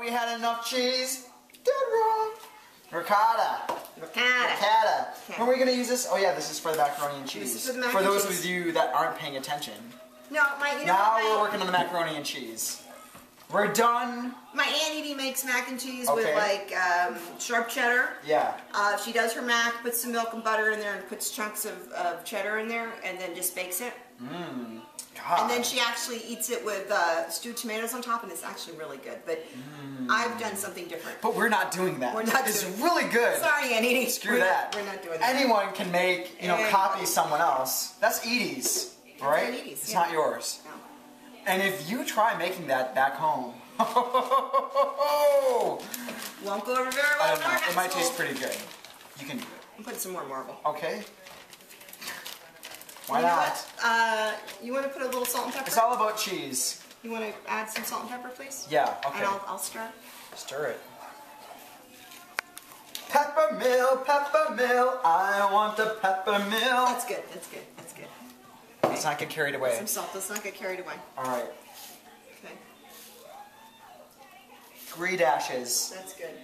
we had enough cheese. Dead wrong. Ricotta. Ricotta. When are we going to use this? Oh yeah, this is for the macaroni and cheese. This is for the for those of you that aren't paying attention. No, now we're working on the macaroni and cheese. We're done. My Aunt Edie makes mac and cheese with like sharp cheddar. Yeah. She does her mac, puts some milk and butter in there, and puts chunks of cheddar in there, and then just bakes it. Mmm. God. And then she actually eats it with stewed tomatoes on top, and it's actually really good. But I've done something different. But we're not doing that. We're not. It's really good. Sorry, Aunt Edie. Screw that. We're not doing that. Anyone can make, copy someone else. That's Edie's, all right? Edie's, it's not yours. No. And if you try making that back home, won't go over very well. I don't know. It might taste pretty good. You can do it. I'm putting some more marble. Okay. Why not? You want to put a little salt and pepper? It's all about cheese. You want to add some salt and pepper, please? Yeah, okay. And I'll stir it. Stir it. Peppermill, peppermill, I want the peppermill. That's good, that's good, that's good. Let's not get carried away. Some salt, let's not get carried away. Alright. Okay. 3 dashes. That's good.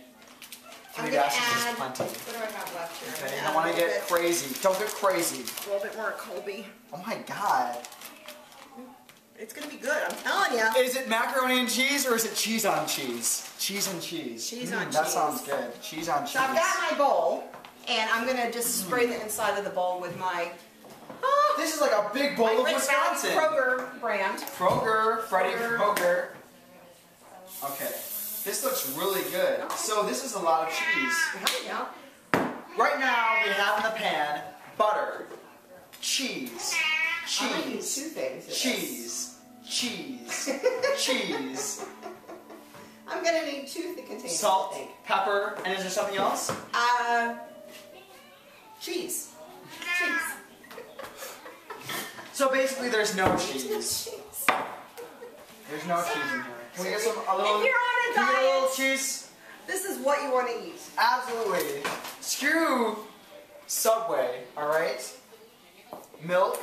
3 dashes is plenty. What do I have left here? Okay, you don't want to get crazy. Don't get crazy. A little bit more Colby. Oh my god. It's going to be good, I'm telling you. Is it macaroni and cheese or is it cheese on cheese? Cheese and cheese. Cheese on cheese. That sounds good. Cheese on cheese. So I've got my bowl, and I'm going to just spray the inside of the bowl with my... This is like a big bowl of Wisconsin. Kroger brand. Freddie Kroger. Okay. This looks really good. Okay. So this is a lot of cheese. There you go. Right now we have in the pan butter, cheese, I'm going to use 2 things. cheese, cheese. I'm going to need 2 containers. Salt, pepper, and is there something else? Cheese. So basically there's no cheese. There's no cheese in here. Can we get a little, if you're on a diet, a little cheese? This is what you want to eat. Absolutely. Screw Subway, alright? Milk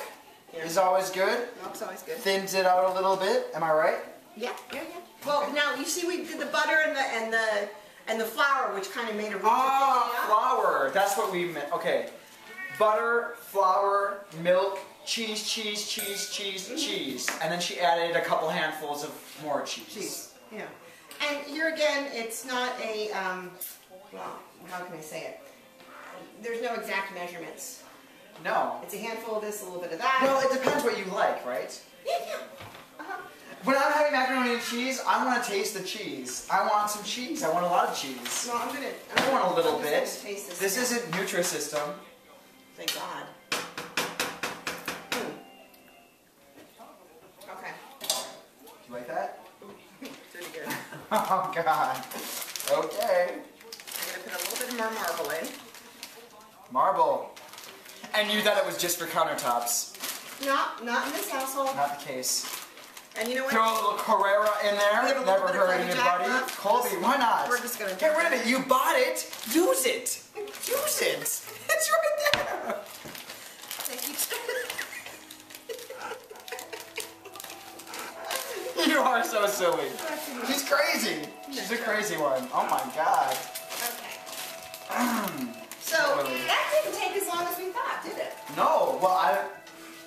is always good. Milk's always good. Thins it out a little bit, am I right? Yeah. Well, now you see we did the butter and the flour, which kind of made a richer flour. That's what we meant. Okay. Butter, flour, milk, cheese. And then she added a couple handfuls of more cheese. Yeah. And here again, it's not a, well, how can I say it? There's no exact measurements. No. It's a handful of this, a little bit of that. Well, it depends what you like, right? Yeah. When I'm having macaroni and cheese, I want to taste the cheese. I want some cheese. I want a lot of cheese. No, I don't want a little bit. Taste this isn't Nutrisystem. Thank God. Okay. You like that? Pretty good. Oh God. Okay. I'm gonna put a little bit more marble in. Marble. And you thought it was just for countertops. No, not in this household. Not the case. And you know what? Throw a little Carrera in there. Never hurt anybody. Colby, why not? We're just gonna get rid of it. You bought it. Use it. Use it. It's right there. Thank you. You are so silly. She's crazy. She's a crazy one. Oh my God. Okay. So that didn't take as long as we thought, did it? No. Well,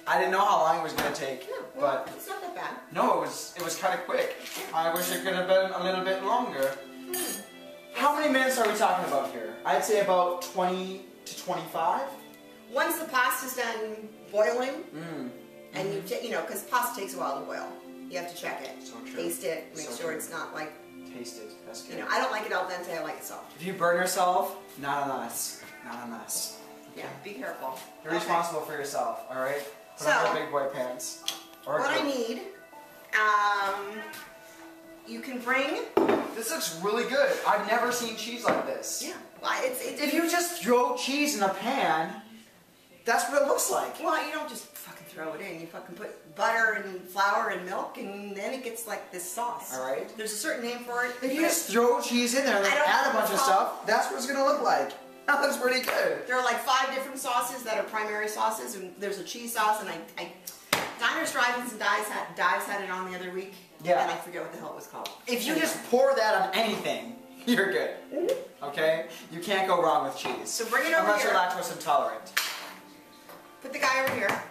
I didn't know how long it was going to take. No, well, but it's not that bad. No, it was kind of quick. I wish it could have been a little bit longer. How many minutes are we talking about here? I'd say about 20 to 25. Once the pasta's done boiling, and you know, because pasta takes a while to boil. You have to check it, so true. Taste it, make sure it's not like... Taste it, that's good. You know, I don't like it al dente, I like it soft. If you burn yourself, not on us. Not on us. Okay. Yeah, be careful. You're responsible for yourself, alright? Put on your big boy pants. Or what I need, you can bring... This looks really good. I've never seen cheese like this. Yeah. Well, if you just throw cheese in a pan, that's what it looks like. Well, you don't just fucking throw it in. You fucking put butter and flour and milk, and then it gets like this sauce. Alright. There's a certain name for it. If you just throw cheese in there and add a bunch of stuff, that's what it's going to look like. That looks pretty good. There are like 5 different sauces that are primary sauces, and there's a cheese sauce, and Diners, Drive-Ins, and Dives had it on the other week. Yeah. And I forget what the hell it was called. If you just pour that on anything, you're good. Okay? You can't go wrong with cheese. So bring it over unless here. you're lactose intolerant. Put the guy over here.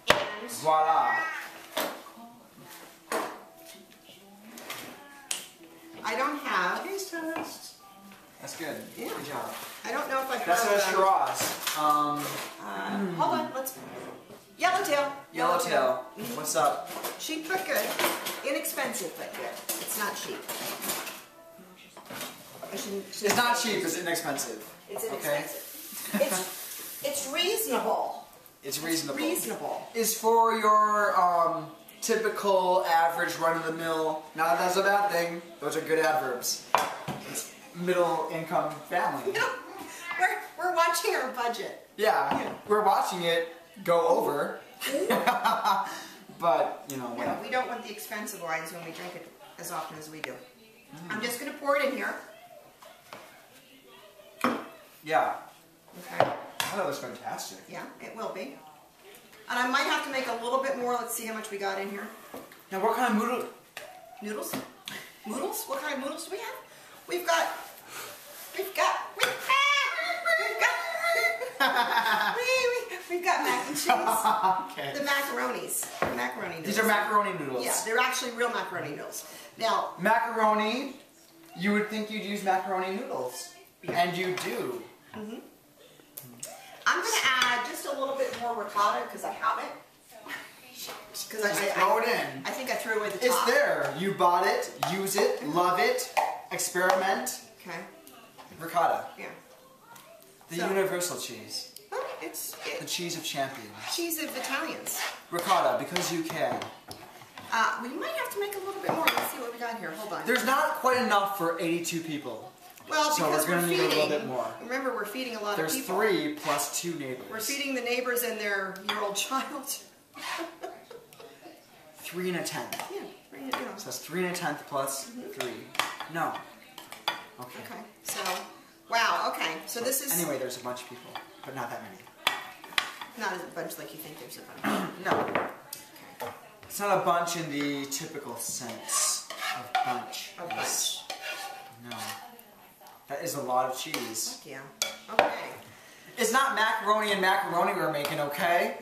And Voila. I don't have. Taste test. That's good. Yeah. Good job. I don't know if I have. That's a Shiraz. Hold on. Let's. Yellowtail. Yellowtail. What's up? Cheap but good. Inexpensive but good. It's not cheap. It's not cheap. It's inexpensive. It's inexpensive. It's reasonable. It's reasonable. Reasonable. Is for your typical average run-of-the-mill. Not that that's a bad thing. Those are good adverbs. It's middle-income family. No, we're watching our budget. Yeah, we're watching it go over. But, you know, whatever. No, we don't want the expensive wines when we drink it as often as we do. I'm just going to pour it in here. Yeah. Okay. I thought it was fantastic. Yeah, it will be. And I might have to make a little bit more. Let's see how much we got in here. Now, what kind of noodle? Noodles? Noodles? What kind of noodles do we have? We've got mac and cheese. Okay. The macaronis. Macaroni noodles. These are macaroni noodles. Yeah, they're actually real macaroni noodles. Now, Macaroni, you would think you'd use macaroni noodles. Yeah. And you do. I'm going to add just a little bit more ricotta because I have it. Because Just throw it in. I think I threw away the top. It's there. You bought it, use it, love it, experiment. Okay. Ricotta. Yeah. The So- universal cheese. Oh, it's The cheese of champions. cheese of Italians. Ricotta, because you can. We might have to make a little bit more. Let's see what we got here. Hold on. There's not quite enough for 82 people. Well, so because we're gonna need a little feeding. bit more. Remember, we're feeding a lot There's of people. 3 plus 2 neighbors. We're feeding the neighbors and their year-old child. 3 and a 10th. Yeah, bring it down. So that's 3 and a 10th plus 3. No. Okay. Okay, so, wow, okay. So this is Anyway, there's a bunch of people, but not that many. not a bunch like you think there's a bunch. No. It's not a bunch in the typical sense of bunch. A bunch. No. That is a lot of cheese. Yeah. Okay. It's not macaroni and macaroni we're making, okay?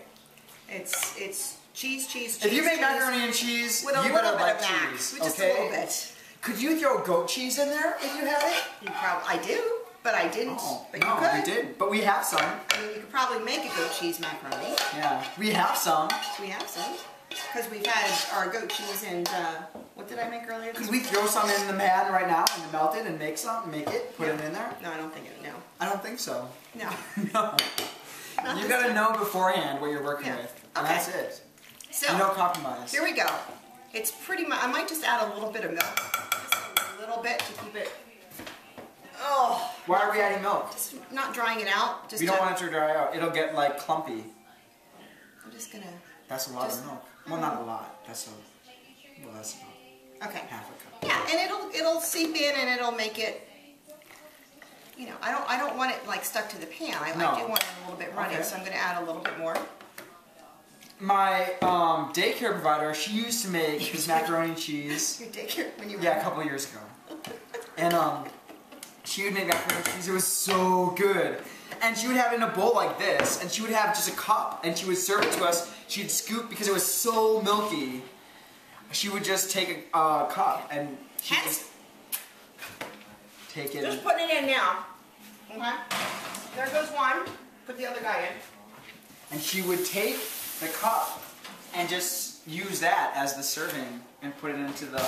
It's cheese, cheese, cheese. If you make cheese, macaroni and cheese, with a you little better bit like of mac, cheese, with just okay? a little bit. Could you throw goat cheese in there if you have it? You probably, I do, but I didn't. Oh, but no, you could. we did. But we have some. I mean, you could probably make a goat cheese macaroni. Yeah, we have some. We have some. Because we've had our goat cheese and, what did I make earlier? Could we throw some in the pan right now and melt it and make some, make it, put No. it in there? No, I don't think it, no. I don't think so. No. No. Not You this gotta time. know beforehand what you're working Yeah. with. And Okay. that's it. So, No compromise. here we go. It's pretty much, I might just add a little bit of milk. Just a little bit to keep it, oh. Why are we adding milk? Just not drying it out. Just We don't want it to dry out. It'll get like clumpy. I'm just gonna, That's a lot Just- of milk. Well, not a lot. That's about okay. half a cup. Yeah, and it'll seep in and it'll make it, you know, I don't want it like stuck to the pan. I No. do want it a little bit runny, Okay. so I'm gonna add a little bit more. My daycare provider, she used to make this macaroni and cheese. Your daycare when you were Yeah, a couple of years ago. And she would make macaroni and cheese. It was so good. And she would have it in a bowl like this, and she would have just a cup, and she would serve it to us. She'd scoop, because it was so milky, she would just take a cup, and she'd just take it. Just put it in now. Okay. There goes one. Put the other guy in. And she would take the cup and just use that as the serving and put it into the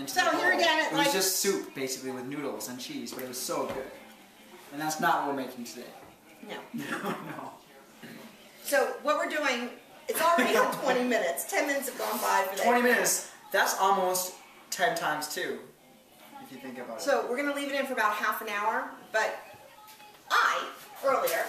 So the here bowl. again, it was like- just soup basically with noodles and cheese, but it was so good. And that's not what we're making today. No. No. So what we're doing, it's already at 20 minutes. 10 minutes have gone by for that. 20 minutes. That's almost 10 times 2, if you think about it. So we're gonna leave it in for about half an hour, but earlier,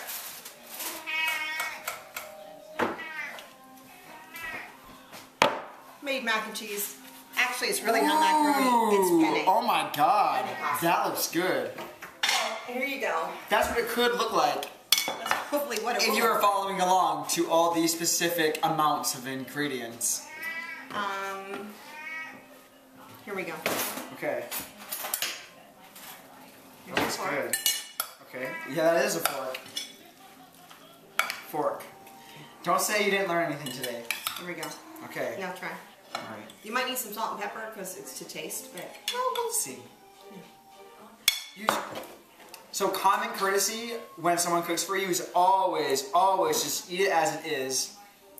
made mac and cheese. Actually, it's really not macaroni, it's penne. Oh my god. Penne pasta. That looks good. Here you go. That's what it could look like That's hopefully what it if will you were look following along to all these specific amounts of ingredients. Here we go. Okay. Here's your That's fork. good. Okay. Yeah, that is a fork. Fork. Don't say you didn't learn anything today. Here we go. Okay. Now try. All right. You might need some salt and pepper because it's to taste, but Well, we'll see. So common courtesy when someone cooks for you is always just eat it as it is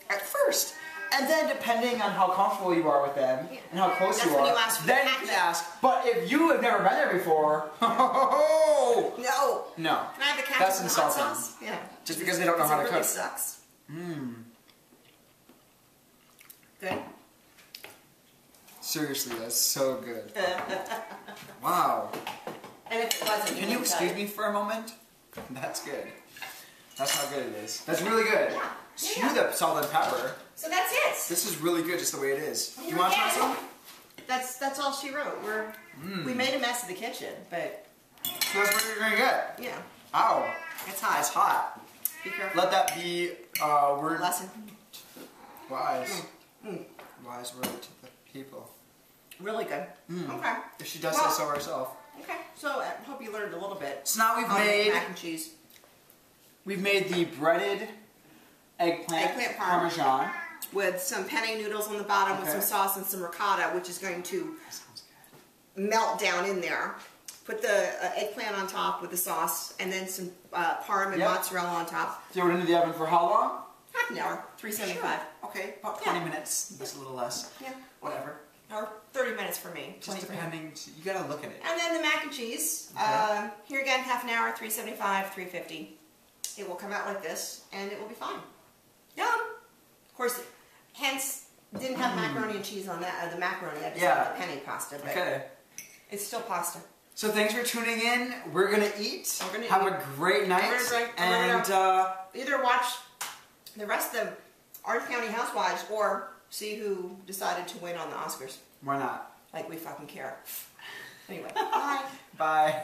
at first. And then depending on how comfortable you are with them and how close That's you when are, you ask for then the you can packet. ask. But if you have never been there before, no. no. Can I have the ketchup That's and the hot insulting. sauce? Yeah. Just because they don't know how to It really cook. sucks. Mmm. Good. Seriously, that's so good. Wow. And if it wasn't, Can you excuse me for a moment? That's good. That's how good it is. That's really good. Yeah. Chew the salt and pepper. So that's it. This is really good just the way it is. Do Here you want to we try go. some? That's all she wrote. We made a mess of the kitchen, but So that's what you're going to get. yeah, Ow. it's hot. That's hot. Be careful. Let that be word. Lesson. Wise. Wise word to the people. Really good. Okay. If she does say so herself. Okay. So I hope you learned a little bit. So now we've on made mac and cheese. we've made the breaded eggplant parmesan. With some penne noodles on the bottom with Okay. some sauce and some ricotta, which is going to Sounds good. melt down in there. Put the eggplant on top with the sauce, and then some parm and mozzarella on top. Throw it into the oven for how long? Half an hour, 375. Okay, about 20 minutes. Just a little less. Yeah. Whatever. Or 30 minutes for me. Just 20 for him. depending. You gotta look at it. And then the mac and cheese. Okay. Here again, half an hour, 375, 350. It will come out like this, and it will be fine. Yum! Of course, hence, didn't have macaroni and cheese on that, the macaroni. I just had the penne pasta, but Okay. it's still pasta. So thanks for tuning in. We're gonna eat. We're gonna Have eat. a great night. We're gonna drink. And Either watch the rest of the Orange County Housewives or see who decided to win on the Oscars. why not? Like we fucking care. Anyway, bye. Bye.